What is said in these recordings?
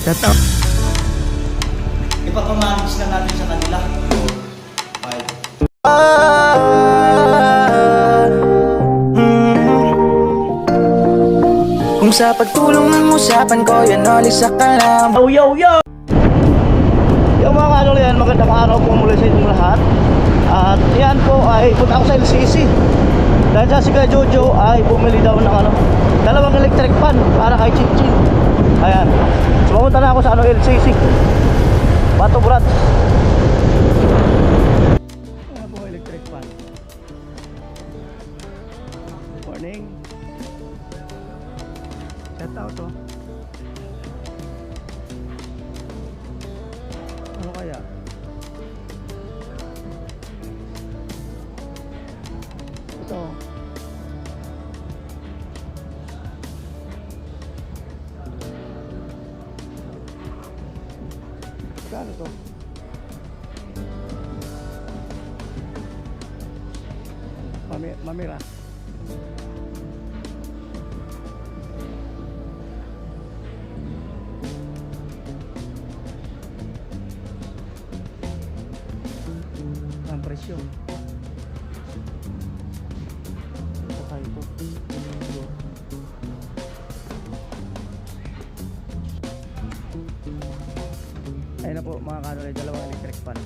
Shout out. Ipapamanis na natin sa kanila. Okay. Kung sa pagtulong ng usapan ko, yan ulit sa kalam. Yo, yo, yo! Yung mga ano yan, magandang araw po muli sa inyong lahat. At yan po ay punta ako sa LCC. Dahil sa si Kuya Jojo ay bumili daw ng ano, dalawang electric fan para kay Chinchin. Ayan. So pumunta na ako sa ano, LCC. Bato Brad. Ayan po electric fan. Morning. Shout out to. Ano kaya? Ito. Kano to? Mamira. Ang presyo. Okay ito. Ayun na po mga kanolay, dalawang electric fan.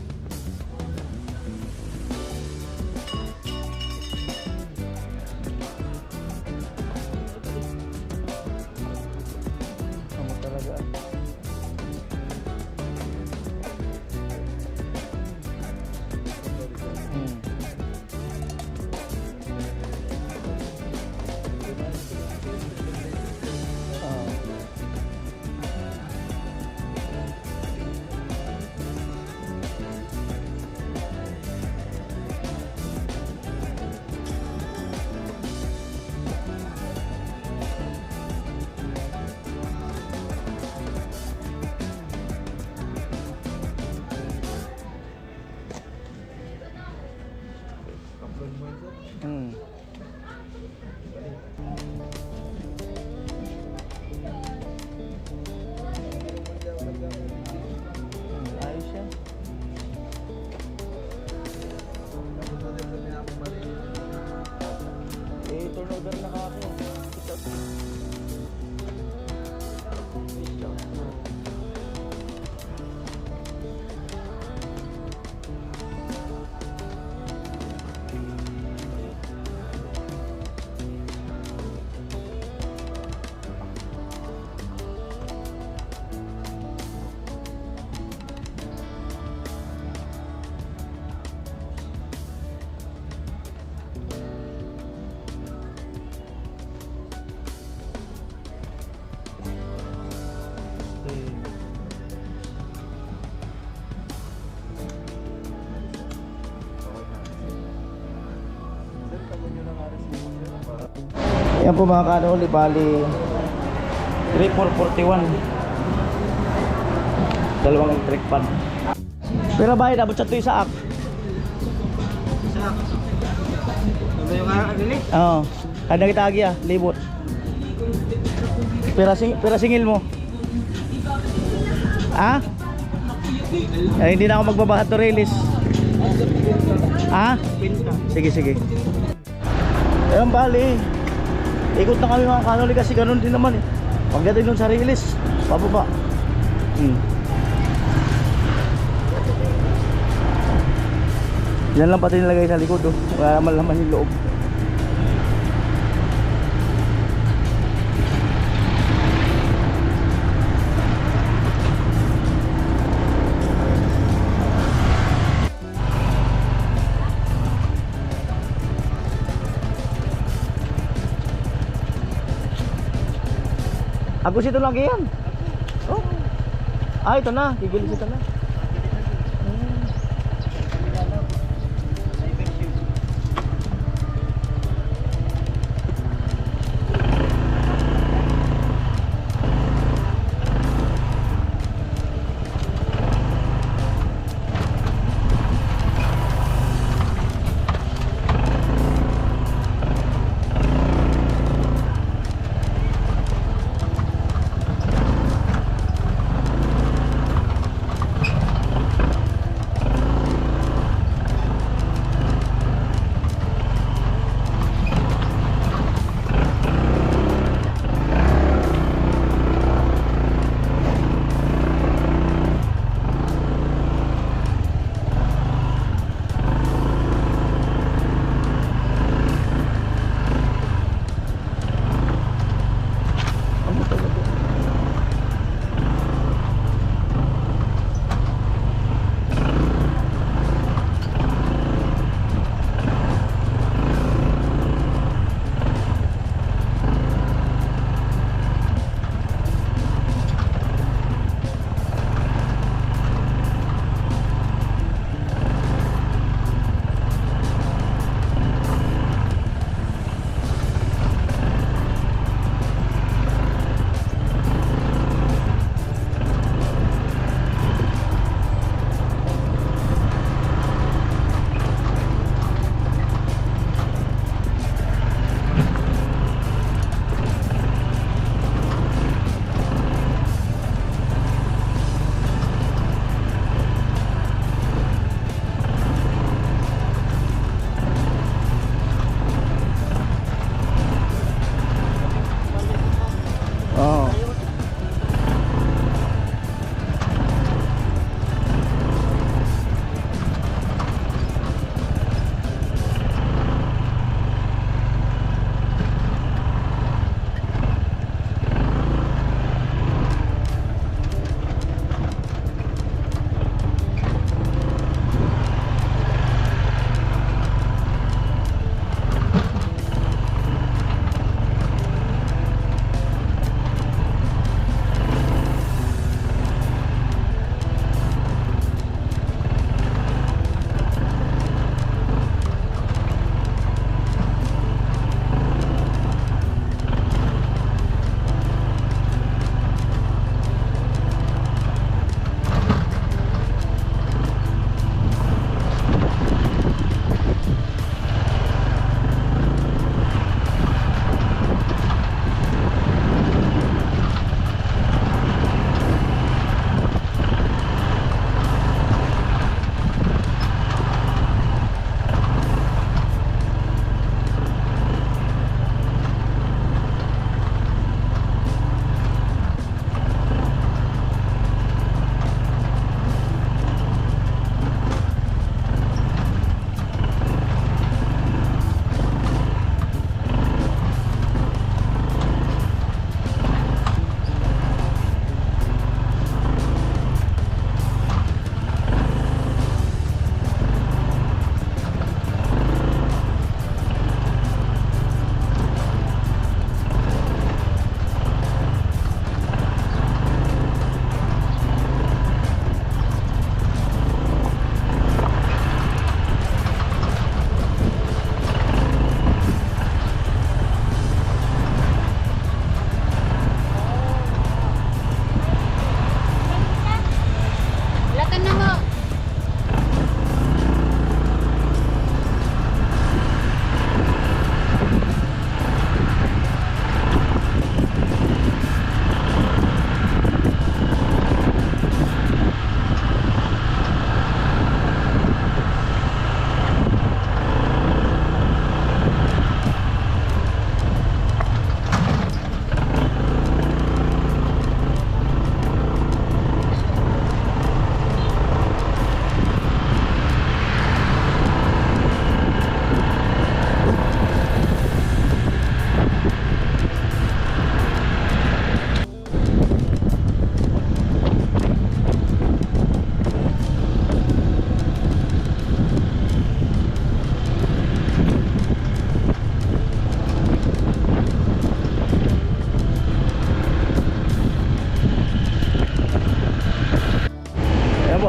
Ano talaga? Ayos yan. Turnover na ka ako. Yan po mga kanoli, bali 3441. Dalawang electric fan. Pero bayad abot sa ito isaak. Isaak? Ano yung kakabili? Oo. Kada kita agi libot. Pera singil mo. Ha? Ay, hindi na ako magbabahat to release. Ha? Sige, sige. Ayan bali, ikot na kami mga kanoli kasi ganun din naman eh. Pagdating dun sa release, pababa. Yan lang pati nilagay sa likod oh. Wala naman laman yung loob. Agus ito lagi yan. Oh. Ah, ito na. Gigilis ito na.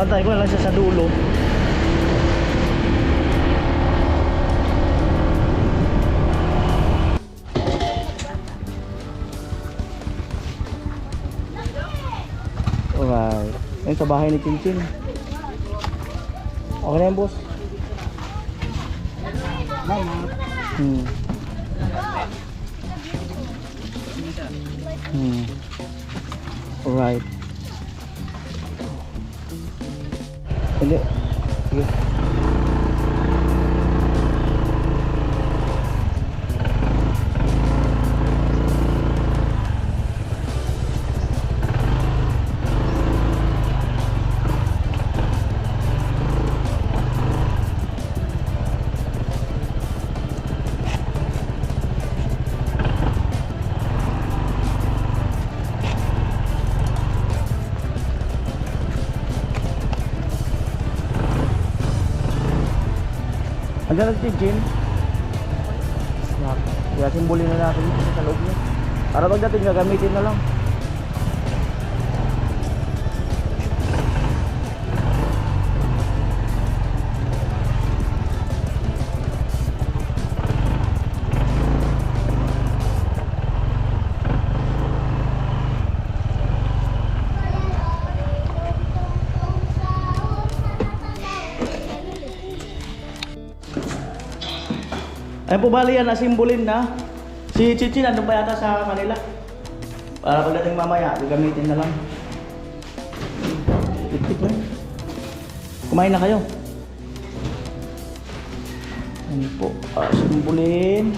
Pantay ko na lang siya sa dulo. Alright. Ayun sa bahay ni Chinchin. Okay na yan, boss. Hmm. Alright. Hindi. Sige. Hanggang nag-gym. Kaya simbolin na natin sa loob niya. Para pagdating gagamitin na lang. Ayun po bali yan, nasimbolin na. Si Chichi nandun pa yata sa kanila. Para pagdating mamaya, gagamitin na lang. Tik-tik na. Kumain na kayo. Ayun po, simbolin.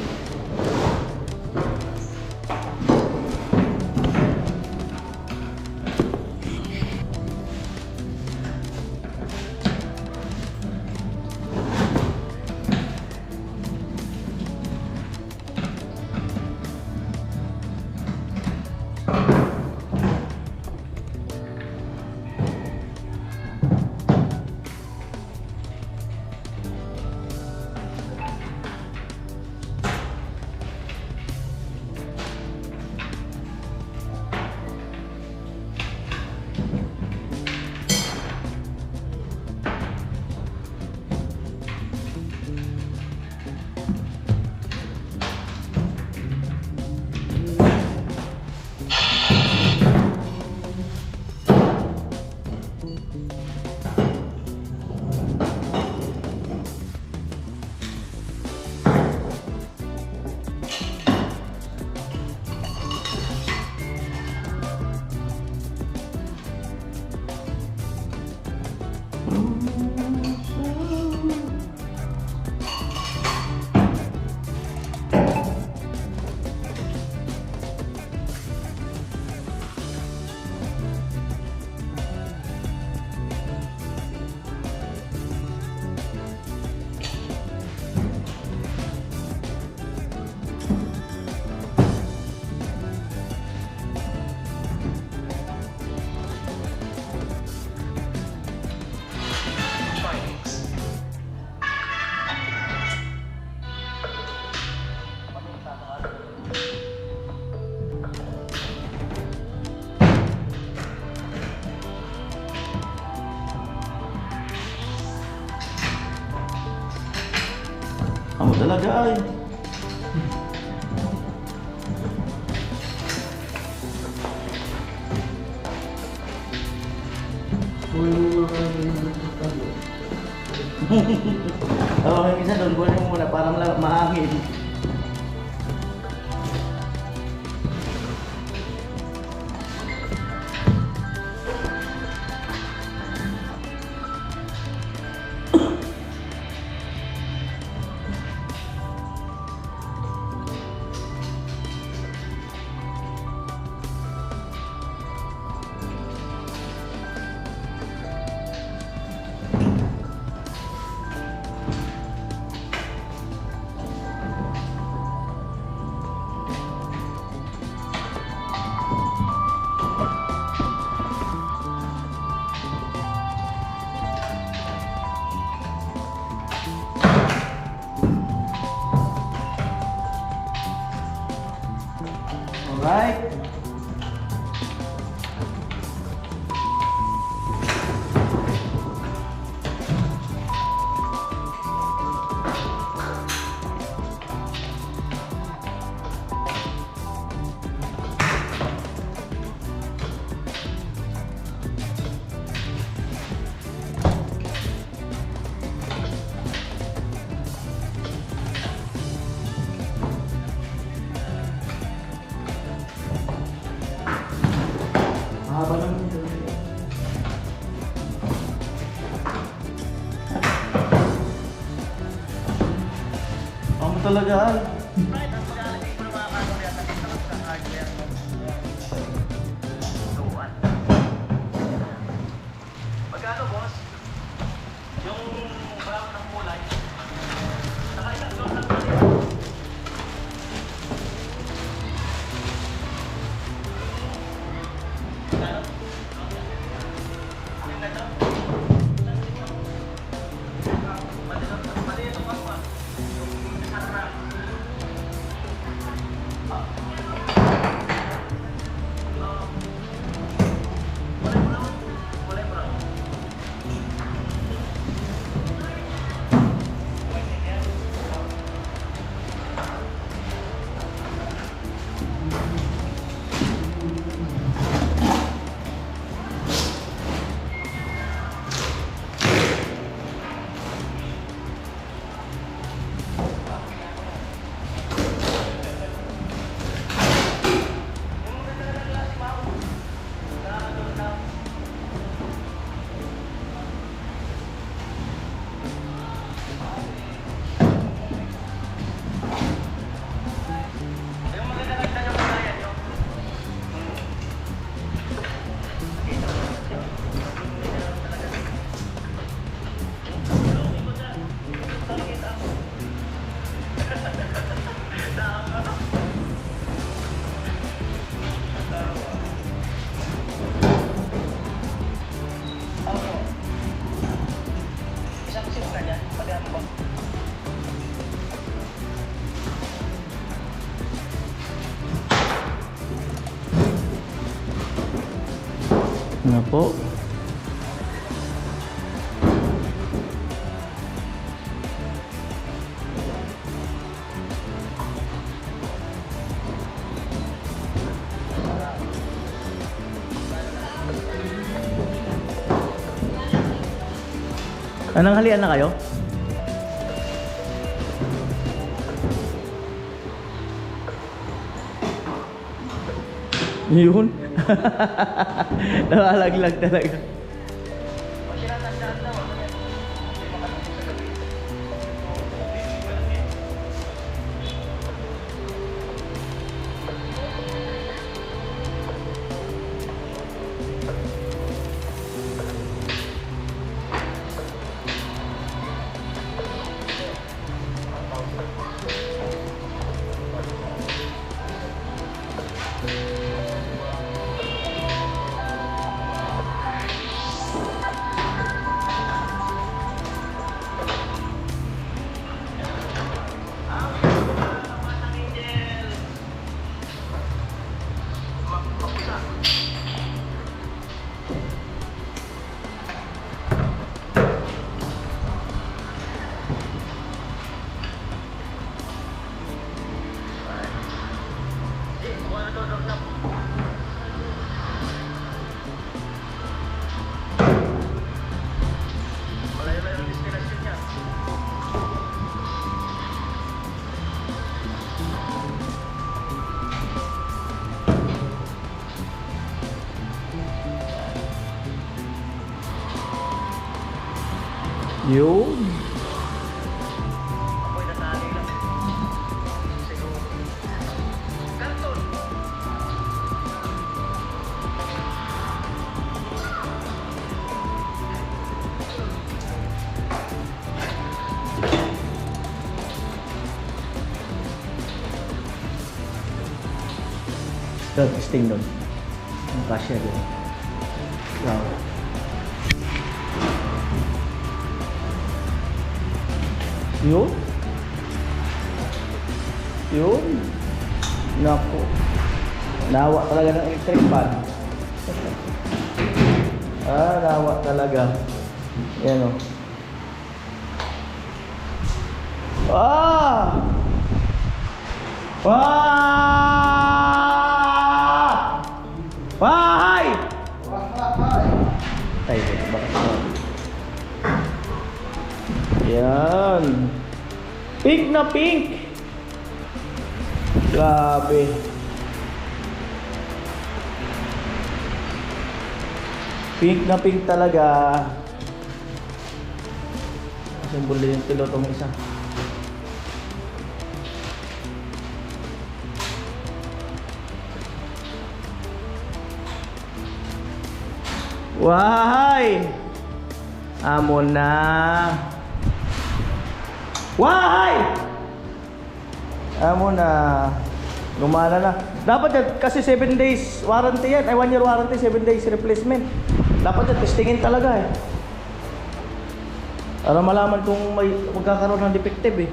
Amo talaga ay. Oo, minsan doon kunin mo muna para maangin. haba lang nito. Ang talaga ay. Magkano, boss? Yung brown ng kulay. Saka isang load lang pala. Magkano? Yung ganito? Pati ito pa pa. Yung isang ram. Kulay brown. Yung maganda lang tayo kaya nyo. Isang sip na niya, pagyan mo. Ano po? Anong halian na kayo? Yun. Nalalaglag talaga. Yun. Ako'y natali lang. Siguro. Karton. Doon, testing doon. Ang cashier doon. Wow. Yun. Yun. Naku. Nawa talaga ng electric fan. Nawa talaga. Yan o. Ah! Bahay! Ay, bakit ito? Yan. Pink na pink. Grabe. Pink na pink talaga. Simbolo yung tilo tong isa. Wahay! Amo na. Wahay! Amo na. Gumana na. Dapat yan, kasi 7 days warranty yan. Ay 1 year warranty, 7 days replacement. Dapat yan, testingin talaga eh. Para malaman kung may magkakaroon ng defective eh.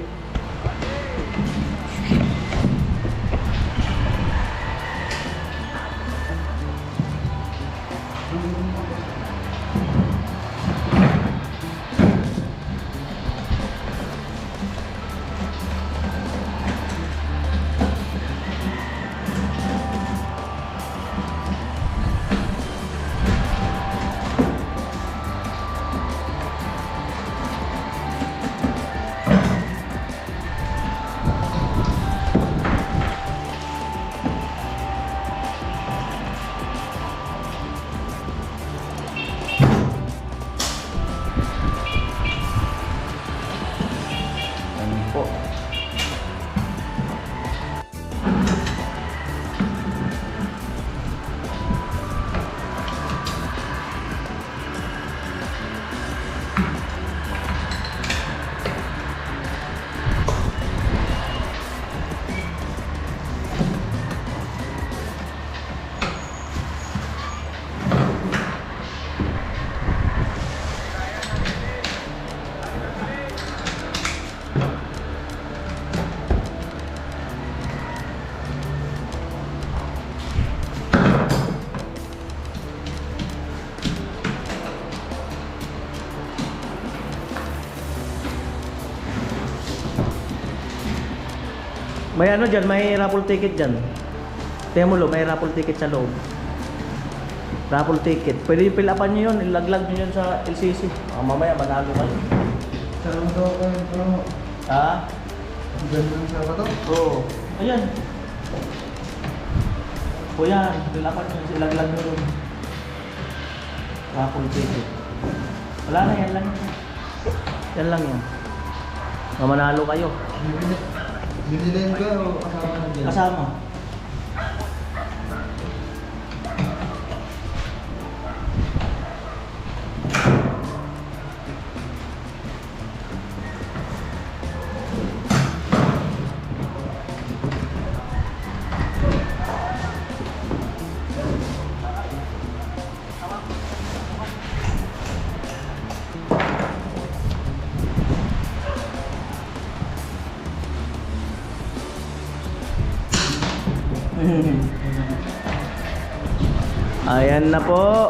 Po. May ano dyan, may raffle ticket dyan. Tingnan mo lo, may raffle ticket sa loob. Raffle ticket. Pwede fill upan nyo yun, ilaglag nyo yun sa LCC. Mamaya, manalo kayo. Sarang daw kayo ito. Ha? Ganda ng sarang ito? Oo. Ayan. O yan, fill upan nyo, ilaglag nyo yun. Raffle ticket. Wala na, yan lang yun. Yan lang yun. Manalo kayo. Binilin ka o kasama na dyan? Kasama. Ayan na po.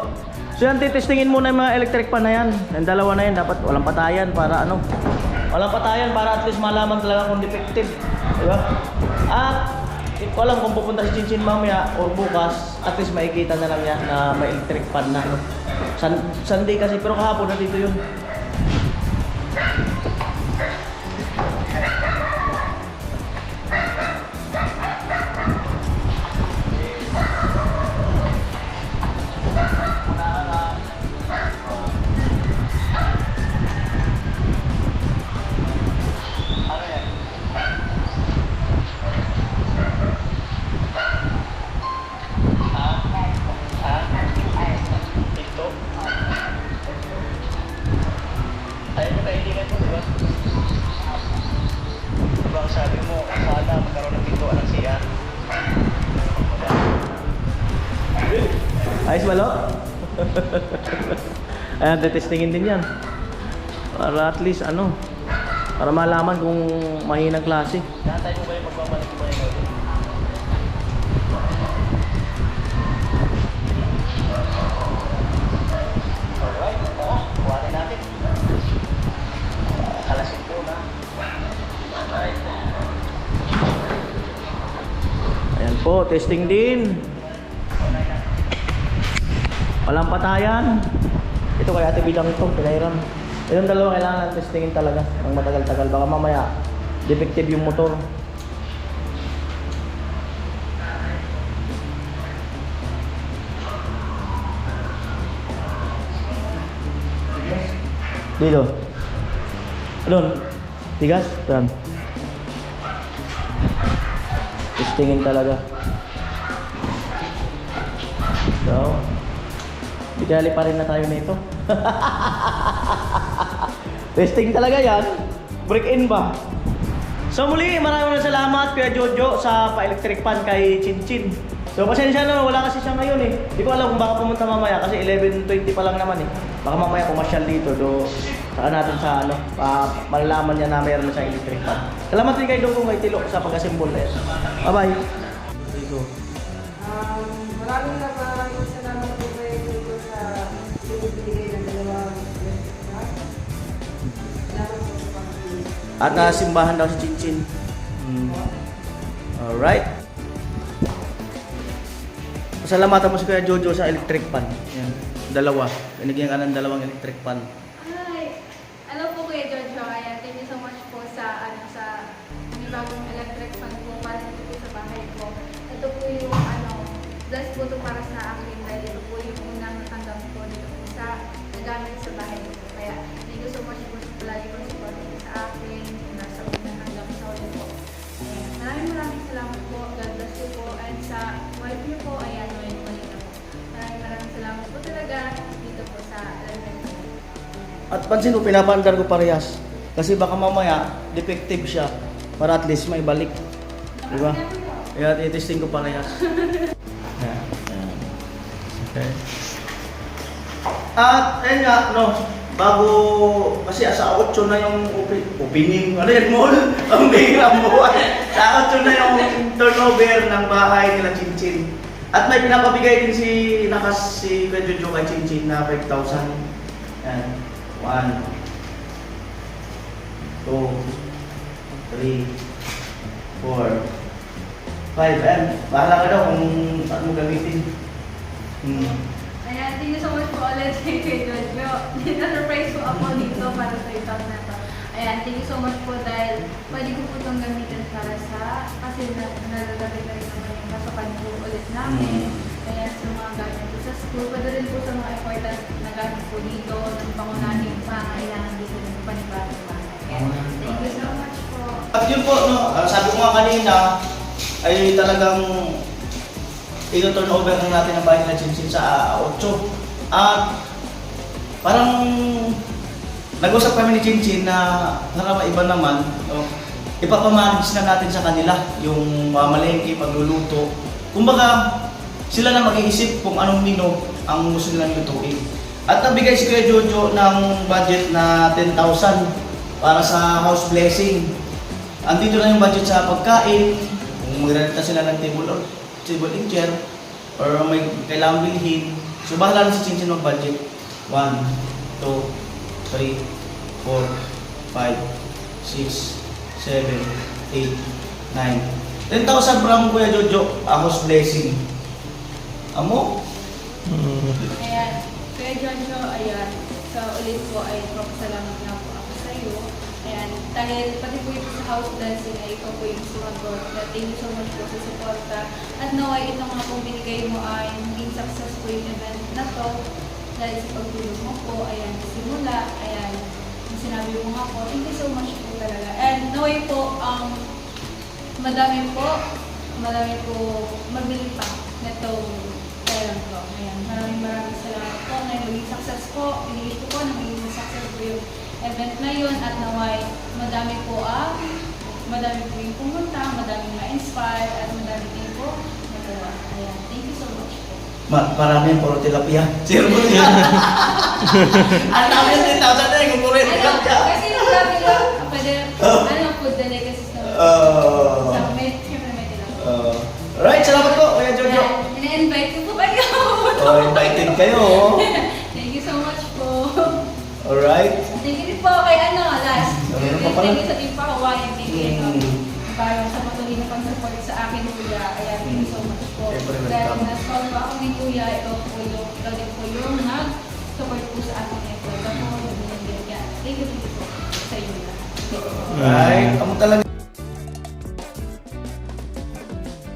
So yan, titestingin muna yung mga electric pan na yan. Yung dalawa na yan, dapat walang patayan para ano. Walang patayan para at least malaman talaga kung defective. Diba? At hindi ko alam kung pupunta si Chinchin mamaya or bukas, at least makikita na lang yan na may electric pan na. No? Sunday kasi, pero kahapon na dito yun. Ayos ba, Lo? Ayan, tetestingin din yan. Para at least, ano, para malaman kung mahinang klase. Natay mo ba yung magbabalik mo yung audio? Alright, tara, kuhanin natin. Kalasin po na. Alright. Ayan po, testing din. Walang patayan. Ito kay Ate Bidang ito, pinairam. Yung dalawa kailangan testingin talaga ng matagal-tagal. Baka mamaya defective yung motor. Dito. Doon. Tigas? Doon. Testingin talaga. So, bigali pa rin na tayo nito. Testing talaga yan. Break-in ba? So muli, maraming salamat Kuya Jojo sa pa-electric fan kay Chinchin. So pasensya na, wala kasi siya ngayon eh. Di ko alam kung baka pumunta mamaya kasi 11:20 pa lang naman eh. Baka mamaya pumasyal dito. Do, saka natin sa ano, malalaman niya na mayroon na siya electric fan. Salamat din kay Dugong kay Tilo sa pag-assemble eh. Bye-bye. Maraming salamat po kay Jojo sa binibigay ng dalawang salamat po sa pag-ibig. At nasimbahan daw si Chinchin. Alright. Pasalamatan mo si Kuya Jojo sa electric fan. Yan. Dalawa. Binigyan ka ng dalawang electric fan. Hi! Hello po Kuya Jojo. Ayan, thank you so much po sa bagong electric fan po para dito po sa bahay ko. Ito po yung bless po ito para sa akin dahil ito po yung unang natanggap ko dito po sa nagamit sa bahay ko. Kaya thank you so much po sa palagi po support sa akin nasa unang hanggang sa ulit po. Ayan, maraming salamat po. God bless you po. And sa wife niyo po, ayan, Noel Molina po. Maraming salamat po talaga dito po sa electric fan. At pansin mo, pinapaandar ko parehas. Kasi baka mamaya, defective siya. Para at least may balik. Diba? Kaya i-testing ko parehas. Yan. Okay. At ayun nga, no, bago, kasi sa 8 na yung opening, ano yan, mall? Ang bihirang buhay. Sa 8 na yung turnover ng bahay nila Chinchin. At may pinapabigay din si Kuya Jojo kay Chinchin na 5,000. Yan. 1, 2, 3, 4, 5. Ayan, bahala ka daw kung saan mo gamitin. Ayan, thank you so much po ulit kay Jojo. Na-surprise po ako dito para sa itong na to. Ayan, thank you so much po dahil pwede ko po itong gamitin para sa, kasi nalagay na rin naman yung pasukan po ulit namin. Kaya sa mga gamit po sa school, pwede rin po sa mga important na gamit po dito, ng pangunahing pangailangan dito ng panibagong bahay. Ayan, thank you so much po. At yun po, no, sabi ko nga kanina, ay talagang ito-turn over na natin ang bahay na Chinchin sa 8. At parang nag-usap kami ni Chinchin na para maiba naman, no, ipapamanage na natin sa kanila yung mamalengke, pagluluto. Kumbaga, sila na mag-iisip kung anong menu ang gusto nilang lutuin. At nabigay si Kuya Jojo ng budget na 10,000 para sa house blessing. Andito na yung budget sa pagkain, kung magre-renta sila ng table and chair, or may kailangang bilhin. So bahala na si Chinchin mag-budget. 1, 2, 3, 4, 5, 6, 7, 8, 9. 10,000 from Kuya Jojo, house blessing. Amo? Ayan, Kuya Jojo, ayan, sa ulit po ay salamat na po ako sa iyo. Ayan, dahil pati po ito sa house blessing ay ikaw po yung sumagot. Thank you so much po sa suporta. At naway ito nga pong binigay mo ay maging successful yung event na to. Dahil sa pagtulong mo po, ayan, simula, ayan, yung sinabi mo nga po, thank you so much po talaga. And naway po, madami po mabili pa netong kailan ko. Ayan, maraming salamat po na maging success po. Pinili ko po na maging success po yung event na yun at naway madami po yung pumunta, madaming ma-inspire at madami din po nagawa. Ayan, thank you so much po. Parami yung puro tilapia. Zero po yan. Ang dami yung 10,000 na yung puro tilapia. Kasi yung sabi ko, pwede, food delicacies na sa may tilapia. Alright, salamat po, Kuya Jojo. Ina-invite ko po kayo. Invited kayo. Thank you so much po. Alright. Thank you din po kay last. Meron pa pala. Thank you sa Team Pakawayan. Thank you. Parang sa patuloy na pag-support sa akin, Kuya. Ayan, thank you so much po. Siyempre, welcome. Dahil na-solve ako ni Kuya, ito din po yung nag-support po sa akin ito. Ito po yung binigyan. Thank you po sa inyo lahat. Alright, kamu talaga.